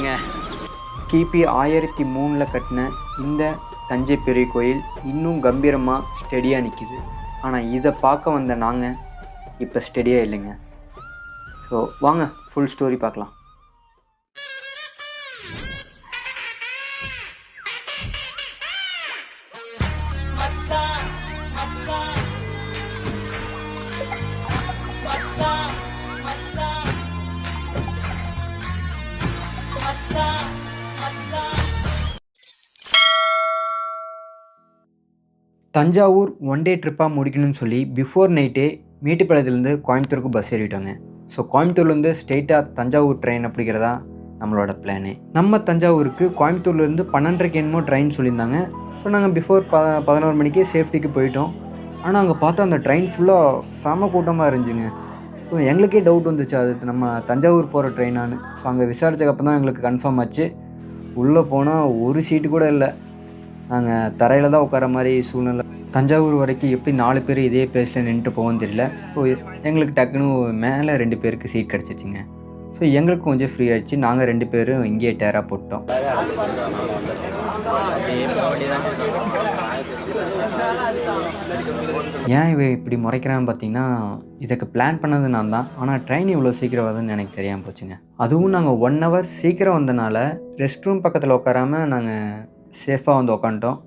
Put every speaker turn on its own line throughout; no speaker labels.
பாருங்க. கிபி 1003 கட்டின இந்த தஞ்சை பெரிய கோயில் இன்னும் கம்பீரமாக ஸ்டெடியாக நிற்கிது. ஆனால் இதை பார்க்க வந்த நாங்கள் இப்போ ஸ்டெடியாக இல்லைங்க. ஸோ வாங்க ஃபுல் ஸ்டோரி பார்க்கலாம். தஞ்சாவூர் ஒன் டே ட்ரிப்பாக முடிக்கணும்னு சொல்லி பிஃபோர் நைட்டே மேட்டுப்பாளையத்துலேருந்து கோயம்புத்தூருக்கு பஸ் ஏறிட்டோங்க. ஸோ கோயம்புத்தூர்லேருந்து ஸ்ட்ரெயிட்டாக தஞ்சாவூர் ட்ரெயினை பிடிக்கிறதா நம்மளோட பிளானு. நம்ம தஞ்சாவூருக்கு கோயம்புத்தூர்லேருந்து 12:30 என்னமோ ட்ரெயின் சொல்லியிருந்தாங்க. ஸோ நாங்கள் பிஃபோர் 11 மணிக்கே சேஃப்டிக்கு போயிட்டோம். ஆனால் அங்கே பார்த்தா அந்த ட்ரெயின் ஃபுல்லாக செம கூட்டமாக இருந்துச்சுங்க. ஸோ எங்களுக்கே டவுட் வந்துச்சு அது நம்ம தஞ்சாவூர் போகிற ட்ரெயினானு. ஸோ அங்கே விசாரித்ததுக்கப்புறம் தான் எங்களுக்கு கன்ஃபார்ம் ஆச்சு. உள்ளே போனால் ஒரு சீட்டு கூட இல்லை. நாங்கள் தரையில் தான் உட்கார மாதிரி சூழ்நிலை. தஞ்சாவூர் வரைக்கும் எப்படி 4 பேர் இதே பிளேஸில் நின்றுட்டு போவோன்னு தெரியல. ஸோ எங்களுக்கு டக்குன்னு மேலே 2 பேருக்கு சீட் கிடச்சிச்சிங்க. ஸோ எங்களுக்கு கொஞ்சம் ஃப்ரீ ஆகிடுச்சு. நாங்கள் 2 பேரும் இங்கேயே டேராக போட்டோம். ஏன் இவன் இப்படி முறைக்கிறான்னு பார்த்தீங்கன்னா, இதுக்கு பிளான் பண்ணது நான் தான். ஆனால் ட்ரெயின் இவ்வளோ சீக்கிரம் வருதுன்னு எனக்கு தெரியாமல் போச்சுங்க. அதுவும் நாங்கள் 1 ஹவர் சீக்கிரம் வந்தனால ரெஸ்ட் ரூம் பக்கத்தில் உட்காராமல் நாங்கள் சேஃபாக வந்து உக்காந்துட்டோம்.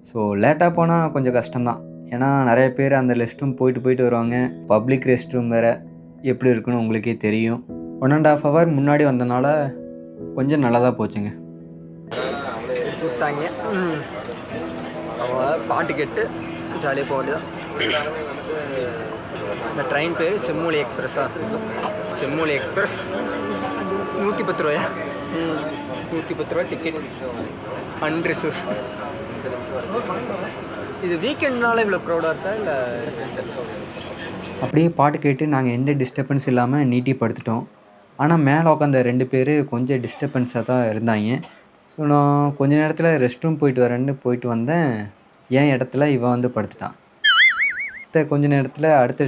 ஸோ லேட்டாக போனால் கொஞ்சம் கஷ்டம்தான். ஏன்னா நிறைய பேர் அந்த ரெஸ்ட் ரூம் போயிட்டு வருவாங்க. பப்ளிக் ரெஸ்ட் ரூம் வேறு எப்படி இருக்குன்னு உங்களுக்கே தெரியும். 1.5 ஹவர் முன்னாடி வந்தனால கொஞ்சம் நல்லா தான் போச்சுங்க. கூப்பிட்டாங்க, அவங்க பாட்டு கேட்டு ஜாலியாக போக வேண்டியதான். இந்த ட்ரெயின் பேர் செம்மொழி எக்ஸ்பிரஸா? செம்மொழி எக்ஸ்பிரஸ் 110 ரூபாயா? 110 ரூபா டிக்கெட் அன்ரிசர்வ். இது வீக்கெண்ட்னால இவ்வளோ க்ரௌடாக இருக்கா இல்லை? அப்படியே பாட்டு கேட்டு நாங்கள் எந்த டிஸ்டர்பன்ஸ் இல்லாமல் நீட்டி படுத்துட்டோம். ஆனால் மேலே உட்காந்த 2 பேர் கொஞ்சம் டிஸ்டர்பன்ஸாக தான் இருந்தாங்க. ஸோ நான் கொஞ்ச நேரத்தில் ரெஸ்ட் ரூம் போயிட்டு வரேன்னு போயிட்டு வந்தேன். என் இடத்துல இவன் வந்து படுத்துட்டான். கொஞ்ச நேரத்தில் அடுத்த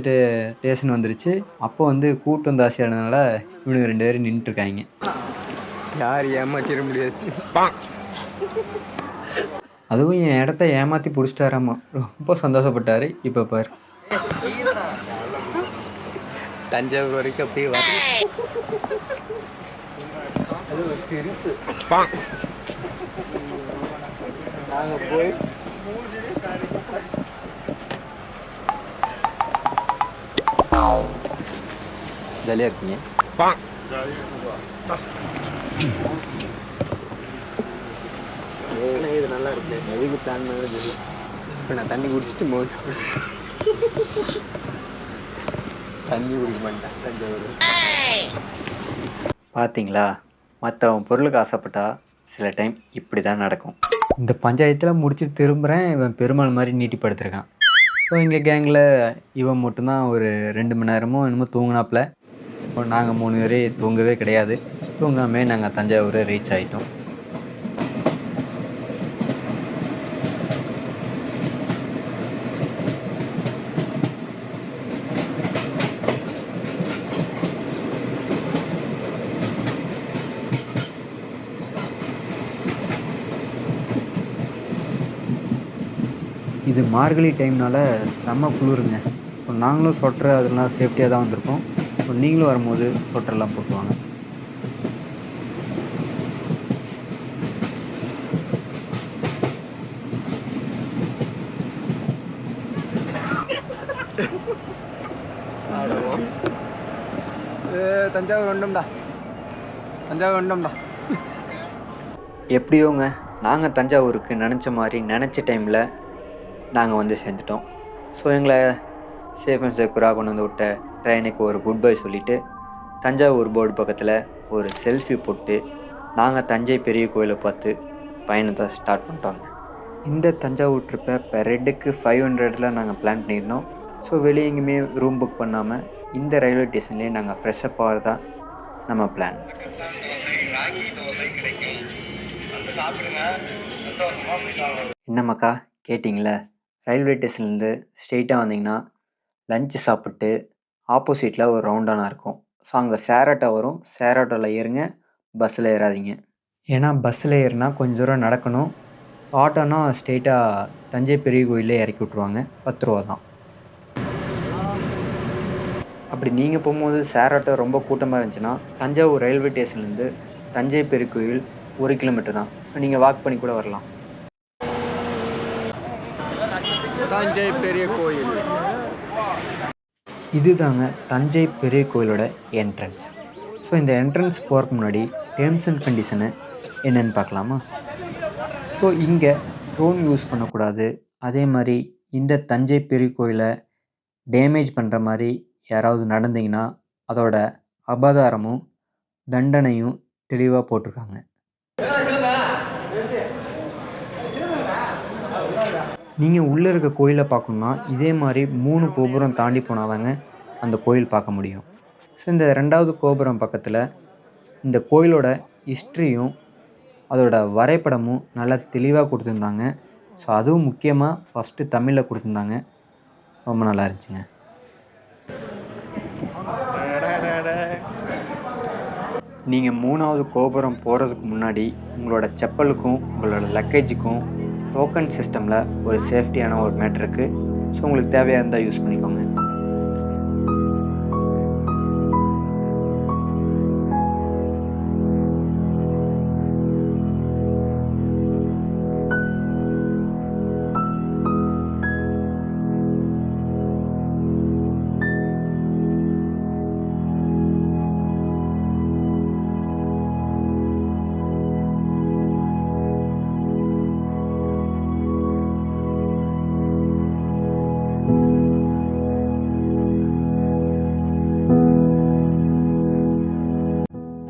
ஸ்டேஷன் வந்துருச்சு. அப்போ வந்து கூட்டம் ஜாஸ்தியானதுனால இவனுங்க 2 பேரும் நின்றுட்டுருக்காங்க. யார் ஏமாற்றிட முடியாது. அதுவும் என் இடத்த ஏமாற்றி பிடிச்சிட்டாராம்மா. ரொம்ப சந்தோஷப்பட்டார். இப்போ பார் தஞ்சாவூர் வரைக்கும் அப்படியே வர அது ஒரு சிரிப்பு. நாங்கள் போய் ஜாலியாக இருக்கீங்க. இது நல்லா இருக்கு. எதுக்கு பிளான் பண்ணது தெரியல. இப்போ நான் தண்ணி குடிச்சிட்டு தண்ணி குடிக்க மாட்டேன். தஞ்சாவூர் பார்த்தீங்களா, மற்றவன் பொருளுக்கு ஆசைப்பட்டா சில டைம் இப்படி தான் நடக்கும். இந்த பஞ்சாயத்தில் முடிச்சு திரும்புகிறேன். இவன் பெருமாள் மாதிரி நீட்டி படுத்துருக்கான். ஸோ எங்கள் கேங்கில் இவன் மட்டும்தான் ஒரு 2 மணி நேரமோ என்னமோ தூங்கினாப்புல. இப்போ நாங்கள் 3 பேரே தூங்கவே கிடையாது. தூங்காமே நாங்கள் தஞ்சாவூரை ரீச் ஆகிட்டோம். இது மார்கழி டைம்னால் செம்ம குளிருங்க. ஸோ நாங்களும் ஸ்வெட்டர் அதெல்லாம் சேஃப்டியாக தான் வந்திருக்கோம். ஸோ நீங்களும் வரும்போது ஸ்வெட்டர்லாம் போட்டுவாங்க. தஞ்சாவூர் வண்டோம்டா. எப்படியோங்க நாங்கள் தஞ்சாவூருக்கு நினச்ச மாதிரி நினச்ச டைமில் நாங்கள் வந்து சேர்ந்துட்டோம். ஸோ எங்களை சேஃப் அண்ட் செக்யூராக கொண்டு வந்து விட்ட ட்ரெயினுக்கு ஒரு குட் பை சொல்லிவிட்டு தஞ்சாவூர் போர்டு பக்கத்தில் ஒரு செல்ஃபி போட்டு நாங்கள் தஞ்சை பெரிய கோயிலை பார்த்து பயணத்தை ஸ்டார்ட் பண்ணிட்டோங்க. இந்த தஞ்சாவூர் ட்ரிப்பை பெர் ஹெட்டுக்கு 500 நாங்கள் பிளான் பண்ணியிருந்தோம். ஸோ வெளியே எங்கேயுமே ரூம் புக் பண்ணாமல் இந்த ரயில்வே ஸ்டேஷன்லேயே நாங்கள் ஃப்ரெஷ்ஷப் ஆகிறதா நம்ம பிளான். என்னம்மாக்கா கேட்டிங்களே, ரயில்வே ஸ்டேஷன்லேருந்து ஸ்ட்ரெயிட்டாக வந்தீங்கன்னா லஞ்சு சாப்பிட்டு ஆப்போசிட்டில் ஒரு ரவுண்டானா இருக்கும். ஸோ அங்கே ஷேர் ஆட்டோ வரும். ஷேர் ஆட்டோவில் ஏறுங்க, பஸ்ஸில் ஏறாதீங்க. ஏன்னா பஸ்ஸில் ஏறினா கொஞ்சம் தூரம் நடக்கணும். ஆட்டோனா ஸ்ட்ரெயிட்டாக தஞ்சை பெரிய கோயிலே இறக்கி விட்ருவாங்க. 10 ரூபா தான். அப்படி நீங்கள் போகும்போது ஷேர் ஆட்டோ ரொம்ப கூட்டமாக இருந்துச்சுன்னா தஞ்சாவூர் ரயில்வே ஸ்டேஷன்லேருந்து தஞ்சை பெரிய கோயில் 1 கிலோமீட்டர் தான். ஸோ நீங்கள் வாக் பண்ணி கூட வரலாம்.
தஞ்சை பெரிய கோயில்
இதுதாங்க தஞ்சை பெரிய கோயிலோட என்ட்ரன்ஸ். ஸோ இந்த என்ட்ரன்ஸ் போகிறதுக்கு முன்னாடி டேர்ம்ஸ் அண்ட் கண்டிஷனு என்னென்னு பார்க்கலாமா? ஸோ இங்கே ட்ரோன் யூஸ் பண்ணக்கூடாது. அதே மாதிரி இந்த தஞ்சை பெரிய கோயிலை டேமேஜ் பண்ணுற மாதிரி யாராவது நடந்தீங்கன்னா அதோட அபதாரமும் தண்டனையும் தெளிவாக போட்டிருக்காங்க. நீங்கள் உள்ளே இருக்க கோயிலை பார்க்கணுன்னா இதே மாதிரி 3 கோபுரம் தாண்டி போனாதாங்க அந்த கோயில் பார்க்க முடியும். ஸோ இந்த 2வது கோபுரம் பக்கத்தில் இந்த கோயிலோட ஹிஸ்ட்ரியும் அதோட வரைபடமும் நல்லா தெளிவாக கொடுத்துருந்தாங்க. ஸோ அதுவும் முக்கியமாக ஃபஸ்ட்டு தமிழில் கொடுத்துருந்தாங்க. ரொம்ப நல்லா இருந்துச்சுங்க. நீங்கள் 3வது கோபுரம் போகிறதுக்கு முன்னாடி உங்களோட செப்பலுக்கும் உங்களோட லக்கேஜுக்கும் டோக்கன் சிஸ்டமில் ஒரு சேஃப்டியான ஒரு மேட்ரு இருக்குது. ஸோ உங்களுக்கு தேவையாக இருந்தால் யூஸ் பண்ணிக்கோங்க.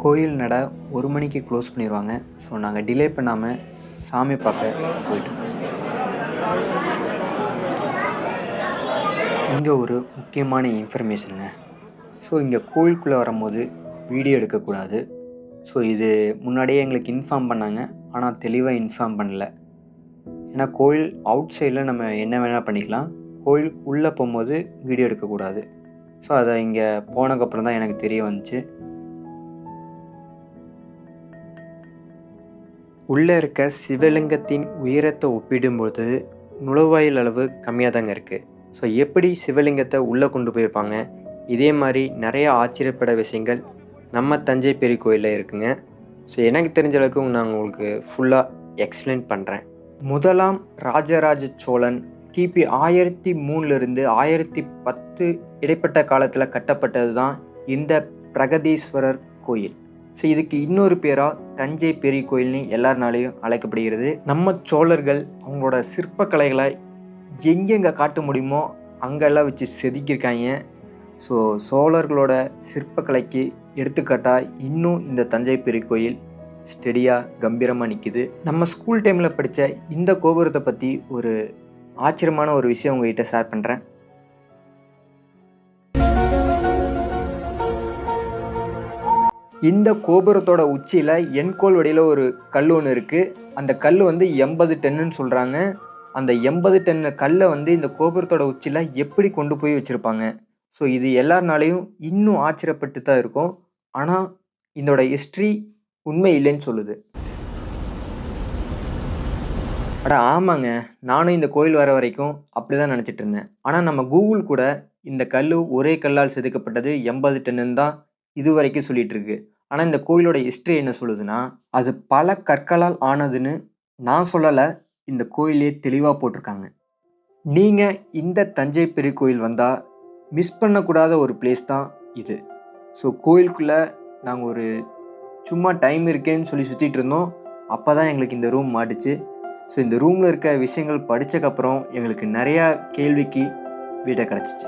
கோயில் நட 1 மணிக்கு க்ளோஸ் பண்ணிடுவாங்க. ஸோ நாங்கள் டிலே பண்ணாமல் சாமி பார்க்க போயிட்டோம். இங்கே ஒரு முக்கியமான இன்ஃபர்மேஷனுங்க. ஸோ இங்கே கோயிலுக்குள்ளே வரும்போது வீடியோ எடுக்கக்கூடாது. ஸோ இது முன்னாடியே எங்களுக்கு இன்ஃபார்ம் பண்ணாங்க. ஆனால் தெளிவாக இன்ஃபார்ம் பண்ணல. ஏன்னா கோயில் அவுட் சைடில் நம்ம என்ன வேணால் பண்ணிக்கலாம். கோயில் உள்ளே போகும்போது வீடியோ எடுக்கக்கூடாது. ஸோ அதை இங்கே போனதுக்கப்புறம் தான் எனக்கு தெரிய வந்துச்சு. உள்ளே இருக்க சிவலிங்கத்தின் உயரத்தை ஒப்பிடும்போது நுழைவாயில் அளவு கம்மியாக தாங்க இருக்குது. ஸோ எப்படி சிவலிங்கத்தை உள்ளே கொண்டு போயிருப்பாங்க, இதே மாதிரி நிறையா ஆச்சரியப்பட விஷயங்கள் நம்ம தஞ்சை பெரிய கோயிலில் இருக்குங்க. ஸோ எனக்கு தெரிஞ்ச அளவுக்கு நான் உங்களுக்கு ஃபுல்லாக எக்ஸ்பிளைன் பண்ணுறேன். முதலாம் ராஜராஜ சோழன் கிபி 1003லிருந்து 1010 இடைப்பட்ட காலத்தில் கட்டப்பட்டது தான் இந்த பிரகதீஸ்வரர் கோயில். ஸோ இதுக்கு இன்னொரு பேராக தஞ்சை பெரிய கோயில்னு எல்லாருனாலையும் அழைக்கப்படுகிறது. நம்ம சோழர்கள் அவங்களோட சிற்பக்கலைகளை எங்கெங்கே காட்ட முடியுமோ அங்கெல்லாம் வச்சு செதுக்கியிருக்காங்க. ஸோ சோழர்களோட சிற்பக்கலைக்கு எடுத்துக்காட்டாக இன்னும் இந்த தஞ்சை பெரிய கோயில் ஸ்டெடியாக கம்பீரமாக நிற்கிது. நம்ம ஸ்கூல் டைமில் படித்த இந்த கோபுரத்தை பற்றி ஒரு ஆச்சரியமான ஒரு விஷயம் உங்ககிட்ட ஷேர் பண்ணுறேன். இந்த கோபுரத்தோட உச்சியில் எண்கோல் வடியில் ஒரு கல் ஒன்று இருக்குது. அந்த கல் வந்து 80 டன்னுன்னு சொல்கிறாங்க. அந்த 80 டன்னு கல்லை வந்து இந்த கோபுரத்தோட உச்சியில் எப்படி கொண்டு போய் வச்சுருப்பாங்க? ஸோ இது எல்லாருனாலையும் இன்னும் ஆச்சரியப்பட்டு தான் இருக்கும். ஆனால் இதோட ஹிஸ்ட்ரி உண்மை இல்லைன்னு சொல்லுது. ஆமாங்க, நானும் இந்த கோயில் வர வரைக்கும் அப்படி தான் நினச்சிட்டு இருந்தேன். ஆனால் நம்ம கூகுள் கூட இந்த கல் ஒரே கல்லால் செதுக்கப்பட்டது 80 டன்னுன்னு தான் இது வரைக்கும் சொல்லிட்டு இருக்கு. ஆனால் இந்த கோயிலோட ஹிஸ்ட்ரி என்ன சொல்லுதுன்னா, அது பல கற்களால் ஆனதுன்னு நான் சொல்லலை, இந்த கோயிலே தெளிவாக போட்டிருக்காங்க. நீங்கள் இந்த தஞ்சை பெரிய கோயில் வந்தால் மிஸ் பண்ணக்கூடாத ஒரு பிளேஸ் தான் இது. ஸோ கோயிலுக்குள்ளே நாங்கள் ஒரு சும்மா டைம் இருக்கேன்னு சொல்லி சுற்றிட்டு இருந்தோம். அப்போ தான் எங்களுக்கு இந்த ரூம் மாட்டுச்சு. ஸோ இந்த ரூமில் இருக்க விஷயங்கள் படித்தக்கப்புறம் எங்களுக்கு நிறையா கேள்விக்கு விடை கிடச்சிச்சு.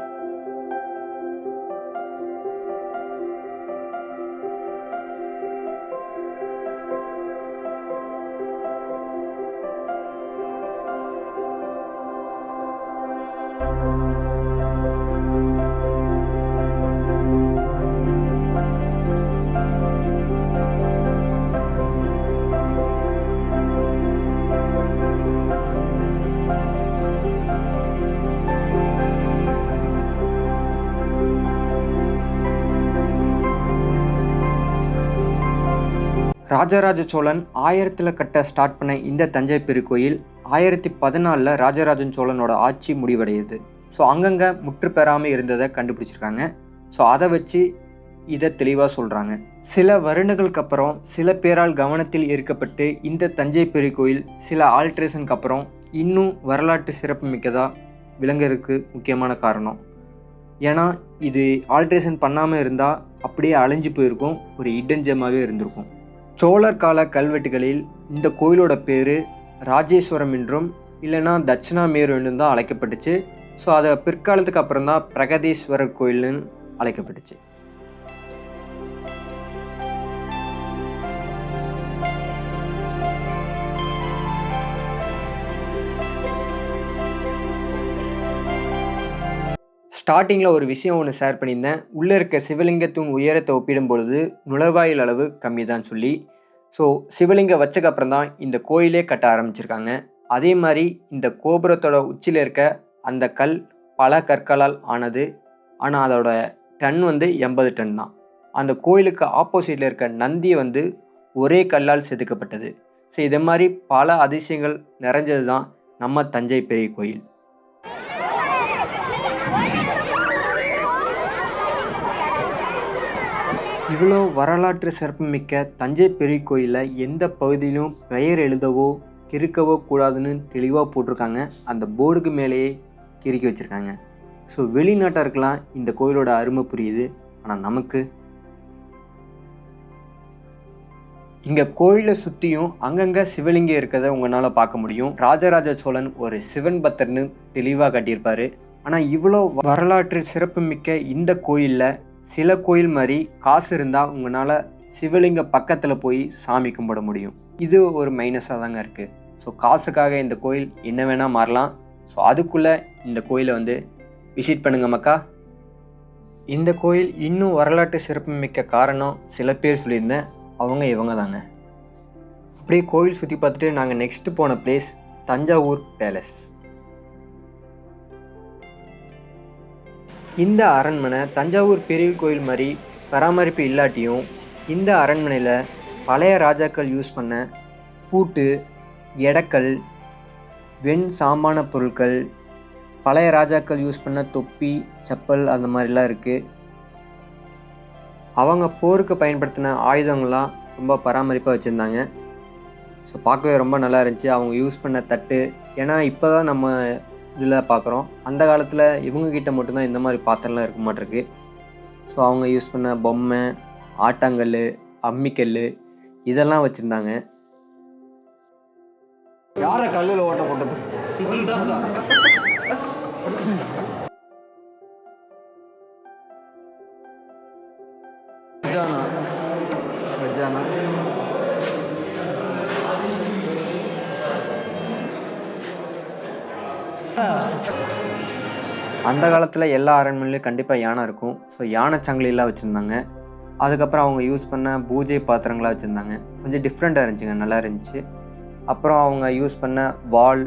ராஜராஜ சோழன் 1000 கட்ட ஸ்டார்ட் பண்ண இந்த தஞ்சை பெரிய கோயில் 1014 ராஜராஜன் சோழனோட ஆட்சி முடிவடையுது. ஸோ அங்கங்கே முற்று பெறாமல் இருந்ததை கண்டுபிடிச்சிருக்காங்க. ஸோ அதை வச்சு இதை தெளிவாக சொல்கிறாங்க. சில வருடங்களுக்கு அப்புறம் சில பேரால் கவனத்தில் ஈர்க்கப்பட்டு இந்த தஞ்சை பெரிய கோயில் சில ஆல்ட்ரேஷனுக்கு அப்புறம் இன்னும் வரலாற்று சிறப்பு மிக்கதாக விளங்குறதுக்கு முக்கியமான காரணம். ஏன்னா இது ஆல்ட்ரேஷன் பண்ணாமல் இருந்தால் அப்படியே அழிஞ்சு போயிருக்கும், ஒரு ஹிடன் ஜெம்மாகவே இருந்திருக்கும். சோழர் கால கல்வெட்டுகளில் இந்த கோயிலோட பேர் ராஜேஸ்வரம் என்றும் இல்லைன்னா தட்சிணாமேரு என்றும் தான் அழைக்கப்பட்டுச்சு. ஸோ அதை பிற்காலத்துக்கு அப்புறம் தான் பிரகதீஸ்வரர் கோயில்னு அழைக்கப்பட்டுச்சு. ஸ்டார்டிங்கில் ஒரு விஷயம் ஒன்று ஷேர் பண்ணியிருந்தேன். உள்ளே இருக்க சிவலிங்கத்தின் உயரத்தை ஒப்பிடும் பொழுது நுழைவாயில் அளவு கம்மி தான் சொல்லி. ஸோ சிவலிங்கம் வச்சக்கப்புறம் தான் இந்த கோயிலே கட்ட ஆரம்பிச்சிருக்காங்க. அதே மாதிரி இந்த கோபுரத்தோட உச்சியில் இருக்க அந்த கல் பல கற்களால் ஆனது. ஆனால் அதோட டன் 80 டன் தான். அந்த கோயிலுக்கு ஆப்போசிட்டில் இருக்க நந்தி ஒரே கல்லால் செதுக்கப்பட்டது. ஸோ இதே மாதிரி பல அதிசயங்கள் நிறைஞ்சது தான் நம்ம தஞ்சை பெரிய கோயில். இவ்வளோ வரலாற்று சிறப்புமிக்க தஞ்சை பெரிய கோயிலில் எந்த பகுதியிலும் பெயர் எழுதவோ கிறுக்கவோ கூடாதுன்னு தெளிவாக போட்டிருக்காங்க. அந்த போர்டுக்கு மேலேயே கிறுக்கி வச்சுருக்காங்க. ஸோ வெளிநாட்டாருக்கெல்லாம் இந்த கோயிலோட அருமை புரியுது. ஆனால் நமக்கு இங்கே கோயிலை சுற்றியும் அங்கங்கே சிவலிங்கம் இருக்கிறத உங்களால் பார்க்க முடியும். ராஜராஜ சோழன் ஒரு சிவன் பக்தர்னு தெளிவாக கட்டியிருப்பார். ஆனால் இவ்வளோ வரலாற்று சிறப்புமிக்க இந்த கோயிலில் சில கோயில் மாதிரி காசு இருந்தால் உங்களால் சிவலிங்க பக்கத்தில் போய் சாமி கும்பிட முடியும். இது ஒரு மைனஸாக தாங்க இருக்குது. ஸோ காசுக்காக இந்த கோயில் என்ன வேணால் மாறலாம். ஸோ அதுக்குள்ளே இந்த கோயிலை விசிட் பண்ணுங்க மக்கா. இந்த கோயில் இன்னும் வரலாற்று சிறப்புமிக்க காரணம் சில பேர் சொல்லியிருந்தேன். அவங்க இவங்க தாங்க. அப்படியே கோயில் சுற்றி பார்த்துட்டு நாங்கள் நெக்ஸ்ட்டு போன பிளேஸ் தஞ்சாவூர் பேலஸ். இந்த அரண்மனை தஞ்சாவூர் பெரிய கோயில் மாதிரி பராமரிப்பு இல்லாட்டியும் இந்த அரண்மனையில் பழைய ராஜாக்கள் யூஸ் பண்ண பூட்டு, எடக்கல், வெண் சாமான பொருட்கள், பழைய ராஜாக்கள் யூஸ் பண்ண தொப்பி, செப்பல் அந்த மாதிரிலாம் இருக்குது. அவங்க போருக்கு பயன்படுத்தின ஆயுதங்கள்லாம் ரொம்ப பராமரிப்பாக வச்சுருந்தாங்க. ஸோ பார்க்கவே ரொம்ப நல்லா இருந்துச்சு. அவங்க யூஸ் பண்ண தட்டு, ஏன்னா இப்போ தான் நம்ம இதில் பார்க்குறோம். அந்த காலத்தில் இவங்கக்கிட்ட மட்டும்தான் இந்த மாதிரி பாத்திரம்லாம் இருக்க மாட்டிருக்கு. ஸோ அவங்க யூஸ் பண்ண பொம்மை, ஆட்டாங்கல், அம்மிக்கல் இதெல்லாம் வச்சுருந்தாங்க.
யாரை கல்லில் ஓட்ட போட்டது?
அந்த காலத்தில் எல்லா அரண்மனையிலையும் கண்டிப்பாக யானை இருக்கும். ஸோ யானை சங்கிலிலாம் வச்சுருந்தாங்க. அதுக்கப்புறம் அவங்க யூஸ் பண்ண பூஜை பாத்திரங்களாக வச்சுருந்தாங்க. கொஞ்சம் டிஃப்ரெண்ட்டாக இருந்துச்சுங்க, நல்லா இருந்துச்சு. அப்புறம் அவங்க யூஸ் பண்ண வால்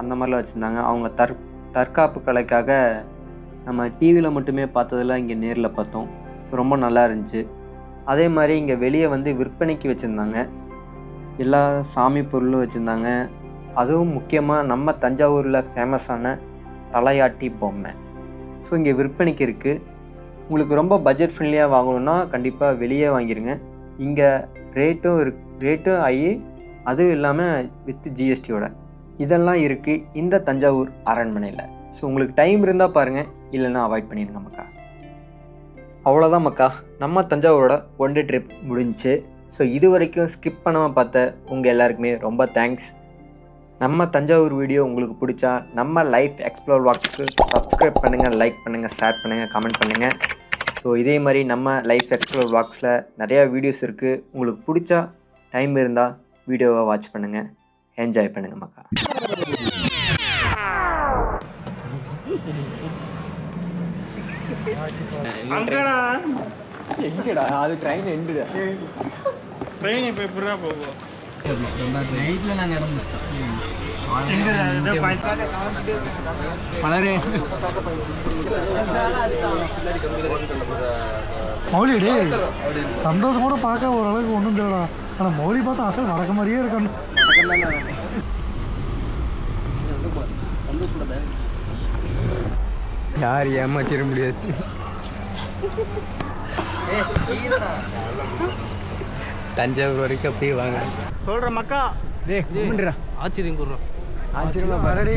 அந்த மாதிரிலாம் வச்சுருந்தாங்க. அவங்க தற்காப்பு கலைக்காக நம்ம டிவியில் மட்டுமே பார்த்ததில் இங்கே நேரில் பார்த்தோம். ஸோ ரொம்ப நல்லா இருந்துச்சு. அதே மாதிரி இங்கே வெளியே விற்பனைக்கு வச்சுருந்தாங்க. எல்லா சாமி பொருளும் வச்சுருந்தாங்க. அதுவும் முக்கியமாக நம்ம தஞ்சாவூரில் ஃபேமஸான தலையாட்டி பொம்மை. ஸோ இங்கே விற்பனைக்கு இருக்குது. உங்களுக்கு ரொம்ப பட்ஜெட் ஃப்ரெண்ட்லியாக வாங்கணுன்னா கண்டிப்பாக வெளியே வாங்கிடுங்க. இங்கே ரேட்டும் ஆகி அதுவும் இல்லாமல் வித் ஜிஎஸ்டியோட இதெல்லாம் இருக்குது இந்த தஞ்சாவூர் அரண்மனையில். ஸோ உங்களுக்கு டைம் இருந்தால் பாருங்கள், இல்லைன்னா அவாய்ட் பண்ணிடுங்க மக்கா. அவ்வளோதான் மக்கா, நம்ம தஞ்சாவூரோட ஒன் டே ட்ரிப் முடிஞ்சிச்சு. ஸோ இது வரைக்கும் ஸ்கிப் பண்ணாமல் பார்த்த உங்கள் எல்லாருக்குமே ரொம்ப தேங்க்ஸ். நம்ம தஞ்சாவூர் வீடியோ உங்களுக்கு பிடிச்சா நம்ம லைஃப் எக்ஸ்ப்ளோர் வாக்ஸ்க்கு சப்ஸ்கிரைப் பண்ணுங்கள், லைக் பண்ணுங்கள், ஷேர் பண்ணுங்கள், கமெண்ட் பண்ணுங்கள். ஸோ இதே மாதிரி நம்ம லைஃப் எக்ஸ்ப்ளோர் வாக்ஸில் நிறையா வீடியோஸ் இருக்குது. உங்களுக்கு பிடிச்சா டைம் இருந்தால் வீடியோவை வாட்ச் பண்ணுங்கள், என்ஜாய் பண்ணுங்கள் மக்கா. எங்கடா அது ட்ரெயின் எண்டுடா.
ட்ரெயின் இப்போ எப்படிதான் போகும்?
நைட்டில் நாங்கள் இடம் முடிச்சிட்டோம்.
மௌலிடே சந்தோஷம் கூட பார்க்க ஓரளவுக்கு ஒன்றும் தெரியல. ஆனால் மௌலி பார்த்தா அசல் வடக்க மாதிரியே இருக்கணும்.
யார் ஏமாச்சிட முடியாது. தஞ்சாவூர் வரைக்கும் அப்படியே வாங்க சொல்ற மக்கா.
ஆச்சரியம் கூறுறோம்.
ஆச்சரியமா பாரடி.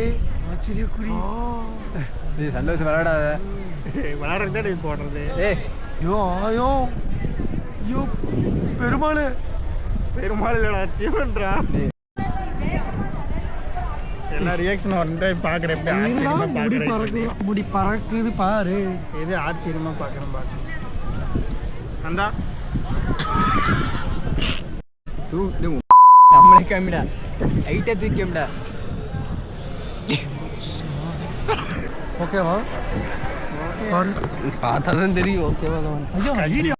ஆச்சரியக்குறி.
நீ சந்தோஷம் விளையாடாத.
விளையாடுறது தான் போடுறது.
ஏய்
ஐயோ ஐயோ ஐயோ பெருமாள்.
பெருமாள் இல்லடா சிவன்றா. எல்லா ரியாக்ஷன் வந்து பார்க்குறேன்.
முடி பறக்குது, முடி பறக்குது பாரு.
எது ஆச்சரியமா பார்க்குறேன் பார்க்குறேன். அந்த நம்மளே காமிடா. ஹைட்டை தூக்கிம்டா.
ஓகேவா?
பார்த்தா தான் தெரியும். ஓகேவா?
ஐயோ வீடியோ